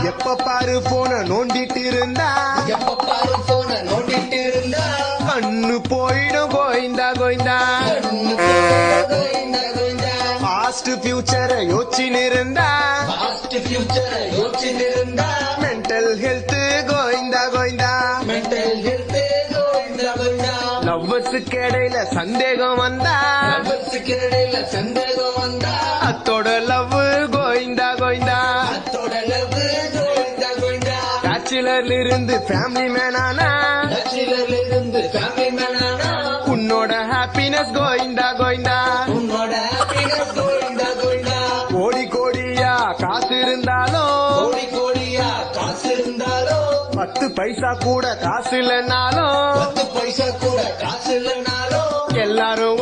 எப்ப பாரு போன நோண்டிட்டு இருந்தா கண்ணு போயிடும் கோயிந்தா கோயிந்தா. பாஸ்ட் ஃபியூச்சரை யோசிச்சுன்னு இருந்தா மென்டல் ஹெல்த் கோயிந்தா கோயிந்தா. லவ்வர்ஸுக்கு இடையில சந்தேகம் வந்தா அத்தோட லவ் கோயிந்தா கோயிந்தா. பேச்சுலர்ல இருந்து ஃபேமிலி மேனானா உன்னோட ஹாப்பினஸ் கோயிந்தா கோயிந்தா. கோடி கோடியா காசு இருந்தாலும் 10 பைசா கூட காசு இல்லைனாலும் எல்லாரும்